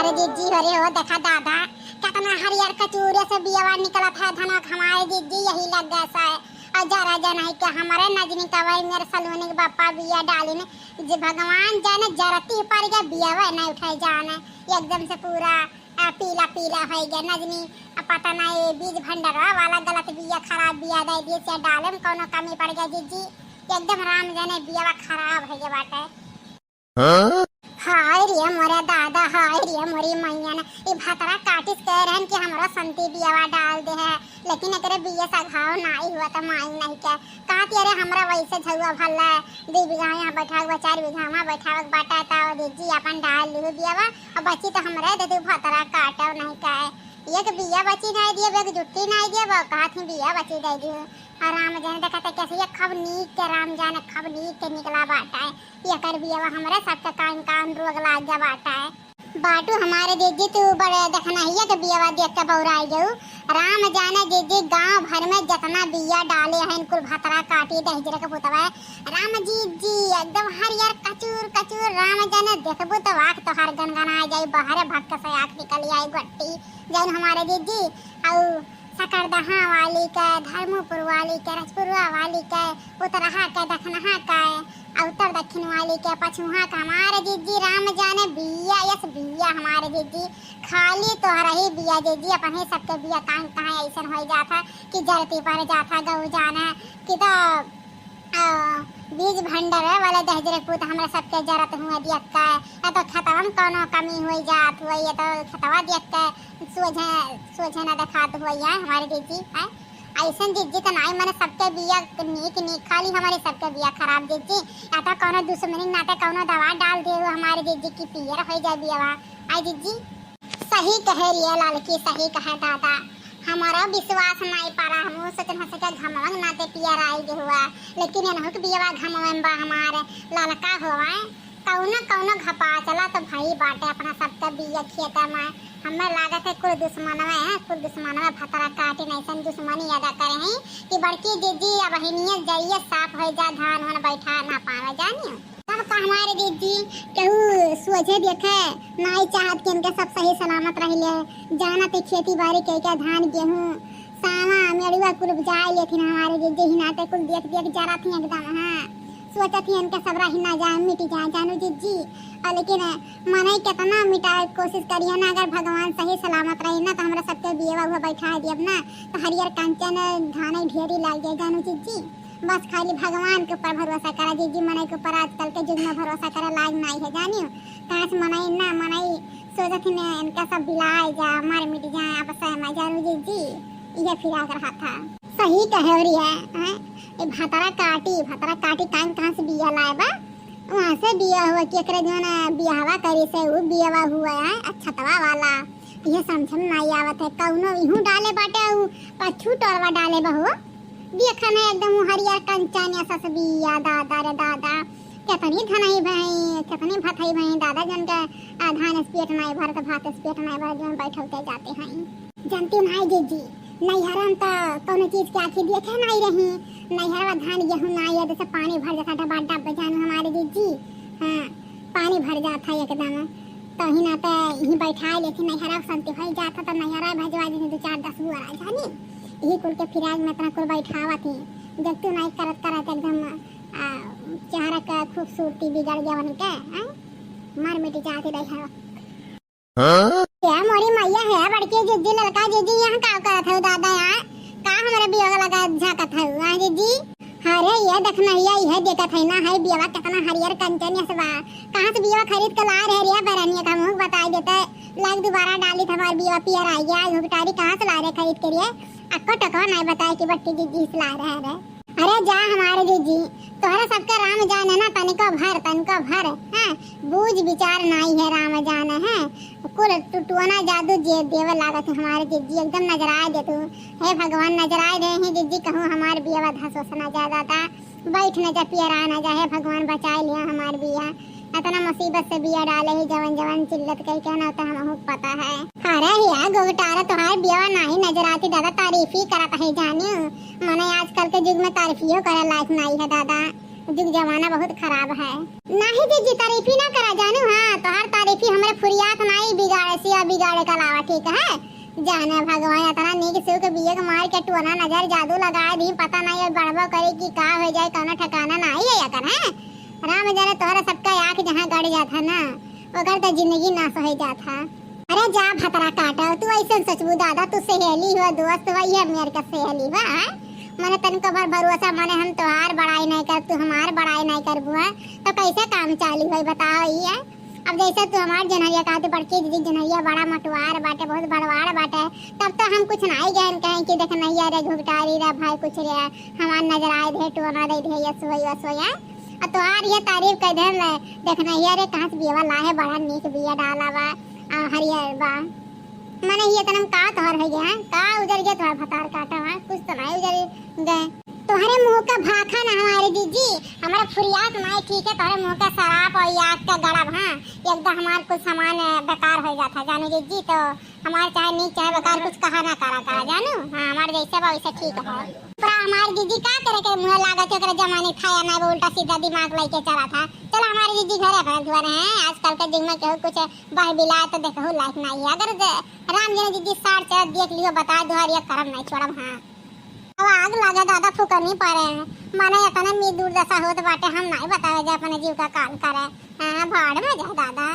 हमारे जीजी हरे हो देखा दादा कितना हरियर कचूरे से बियावा निकला था धनक हमारे जीजी यही लग गया सा और जरा जना ही के हमारे नजनी का वही मेरे सलोनी के बापा बिया डाली ने जी भगवान जाने जरती पर गया बियावा नहीं उठाई जाने एकदम से पूरा पीला पीला हो गया नजनी पता नहीं बीज भंडारा वाला गलत बिया खराब बिया दे दिए से डाले में कोनो कमी पड़ गया जीजी एकदम राम जाने बियावा खराब हो गया बाटे हाय रे मोरे दादा हाय रे मोरी मैया ने ई भातरा काटिस कह रहन कि हमरा संती बियावा डाल दे है लेकिन एकरे बिया सा घाव नहीं हुआ त माई नहीं के कहती अरे हमरा वैसे झुआ भल्ला 2 बीघा यहां बैठा हुआ 4 बीघा में बैठा हुआ बाटा ता दीजी अपन डाल लियो बियावा और बच्ची तो हमरा दे दे भातरा काटो नहीं का एक बिया बची नहीं दिए एक जुट्टी नहीं दिए वो कहत बिया बची दे दियो राम जाने देखा कैसे ये खब नीक के राम जाने खब नीक के निकला बाटा है ये कर बिया हमारे सबके कान रोग लाग गया बाटा है बाटू हमारे जीजी तू बड़े देखना है कि बिया देख के बौराई गऊ राम जाने जीजी गांव भर में जितना बिया डाले हैं कुल भतरा काटी दहजरे के पुतवा राम जीजी एकदम हरियर कचूर कचूर राम जाने देखबू तो वाक तो हर गनगना जाई बाहर भक्क से आंख निकल आई गट्टी जैन हमारे जीजी औ सकरदहा वाली का धर्मपुर वाली का राजपुरवा वाली का उत्तरहा का दक्षिणहा का उत्तर दक्षिण वाली के पछुहा का हमारे जीजी राम जाने बिया यस बिया हमारे जीजी खाली तोहरा ही बिया जीजी अपन ही सबके बिया कहाँ ऐसा हो जाता कि जलती पर जाता गऊ जाना कि तो बीज भंडार वाले दहजरे पुत हमरा सबके जरत हुए दियत का तो खतरम कोनो कमी हो जात हुए ये तो खतवा दियत का सोझे ना दिखात हुए है हमारे जीजी है ऐसा जीजी तो नहीं मैंने सबके बिया नीक खाली हमारे सबके बिया खराब जीजी या तो कोनो दुश्मनी ना तो कोनो दवा डाल दे हमारे जीजी की पियर हो जाए बियावा आई जीजी सही कहे रिया लालकी सही कहे दादा हमारा विश्वास नहीं पारा हम सोचन हंस के घमवंग नाते पियर आई हुआ लेकिन एनहु के बियावा घमवंग बा हमारे ललका हुआ कौनो घपा चला तो भाई बाटे अपना सबका बिया खेता में हमें लागत है कुल दुश्मन में भतरा काटे नहीं सन दुश्मनी अदा करे हैं कि बड़की दीदी अब बहनिया जाइए साफ हो जा धान होन बैठा ना पावे जानियो तब का हमारे दीदी केहू सोचे देखे नहीं चाहत कि इनके सब सही सलामत रहिले जाना ते खेती बाड़ी के क्या धान गेहूं सामा मेड़ुआ कुल जाए लेकिन हमारे दीदी हिनाते कुल देख जरा थी एकदम हां सोचत ही इनके सबरा हिना जाए मिट जाए जानू जीजी लेकिन मने कितना मिटाए कोशिश करिए ना अगर भगवान सही सलामत रही ना तो हमरा सबके बियावा हुआ बैठा दियब ना तो हरियर कंचन धान ढेरी लाग जाए जानू जीजी बस खाली भगवान के ऊपर भरोसा करा जीजी मने के ऊपर आजकल के युग में भरोसा करा लाग नहीं है जानियो काश मने सोचत ही इनका सब बिलाए जा मार मिट जाए आपस में जानू जीजी ये फिरा कर रहा था सही कहे रिया हैं ए भतरा काटी कहां से बिया लाए बा वहां से बिया हुआ कि एकरे जो ना बियाहवा करी से वो बियावा हुआ है अच्छा तवा वाला ये समझ में नहीं आवत है कौनो इहू डाले बाटे पछू टोरवा डाले बहु देखना एकदम हरियर कंचन ऐसा से बिया दादा रे दादा कितनी धनाई भाई कितनी भथई भाई दादा जन के धान स्पेट नहीं भर के भात स्पेट नहीं भर जन बैठलते जाते हैं जानती नहीं जीजी नैहरन तो कोनो चीज के आखिर देखे नहीं रही नैहरवा धान गेहूं नहीं है जैसे पानी भर जाता था बाटा बजान हमारे जीजी हां पानी भर जाता एकदम तो ही ना तो यही बैठा लेकिन नैहरा संति हो जाता तो नैहरा भेजवा दी 2-4-10 बुआ जानी यही कुल के फिराज में इतना कुल बैठावा थी जब तू नहीं करत एकदम चेहरा का खूबसूरती बिगड़ गया बन के मार मिट जाती नैहरा क्या मोरी मैया है बड़के जीजी ललका जीजी यहाँ का करत है दादा यहाँ का हमारे बियावा लगा झाकत है हां जीजी अरे ये देखना ये देखत है ना है बियावा कितना हरियर कंचन है सबा कहां से बियावा खरीद के ला रहे रे बरानिया का मुंह बता देते लाग दोबारा डाली हमारे बियावा पियर आ गया घुटारी कहां से ला रहे खरीद के लिए अक्को टको नहीं बताए कि बट्टी जीजी से ला रहे हैं अरे जा हमारे जीजी तोहरा सबका राम जाने ना तनिको भर हैं बूझ विचार नहीं है राम जाने है कुल टुटुआना जादू जे देव लागत है हमारे जीजी एकदम नजर आए दे तू हे भगवान नजर आए दे हैं जीजी कहूं हमारे बियावा धसो सना ज्यादा था बैठ न जा पियर आना जा है भगवान बचाए लिया हमारे बिया इतना मुसीबत से बिया डाले ही जवन चिल्लत कई कहना होता हमहु पता है अरे या गोगटारा तोहार बियावा नहीं नजर आती दादा तारीफ ही करत है जानियो मने आजकल के युग में तारीफियो करे लायक नहीं है दादा युग जमाना बहुत खराब है नहीं जीजी तारीफी ना करा जानू हां तोहार तारीफी हमरे फुरियात नहीं बिगाड़े गाड़े का लावा ठीक है। जाने भगवान इतना नीक सुख बिये के मार के टोना नजर जादू लगा दी, पता नहीं बड़बो करे कि का हो जाए, कोनो ठिकाना नहीं है कर है। राम जाने तोहरा सबका आंख जहां गड़ जाता ना ओकर तो जिंदगी नाश हो जाता। अरे जा भतरा काटा, तू ऐसे सचबू दादा, तू सहेली हुआ दोस्त हुआ, ये मेरे का सहेली हुआ मैंने तन कबर भरोसा माने हम तोहार बड़ाई नहीं कर, तू हमार बड़ाई नहीं कर बुआ, तो कैसे काम चालू है बताओ ये। अब जैसे तू हमार जनहरिया कहते बड़की दीदी जनहरिया बड़ा मटवार बाटे, बहुत बड़वाड़ बाटे, तब तो हम कुछ नहीं गए कहें कि देख नहीं रे घुगटारी रे भाई कुछ रे हमार नजर आए थे टोना दे थे यस होया और तोहार ये तारीफ कर दे देख नहीं रे कहां से बिया लाहे बड़ा नीक बिया डाला बा हरियर बा माने ये तनम का तोहर है गया का उधर गया तोहर भतार काटा है कुछ तो नहीं उधर गए। तोहरे मुंह का भाखा ना हमारे दीदी, हमारा फुरियात नहीं ठीक है, तोहरे मुंह का शराब और याद का गड़ब हां एकदम हमार कुछ सामान बेकार हो जाता जानो दीदी, तो हमार चाहे नहीं चाहे बेकार कुछ कहा ना करा जानो। हां हमारे जैसे बा वैसे ठीक है, पर हमारी दीदी का करे के मुंह लागत ओकरे जमाने खाया ना उल्टा सीधा दिमाग लेके चला था। चल हमारी दीदी घर है घर है आजकल के दिन में केहू कुछ बह बिला तो देखो लाइफ नहीं है, अगर राम जी दीदी सार चल देख लियो बता दो हर एक करम नहीं छोड़म। हां अब आग लगा दादा फुकर नहीं पा रहे हैं, माने इतना मी दूर दशा होत बाटे हम नहीं बतावे जे अपने जीव का काल करे। हां भाड़ में जा दादा।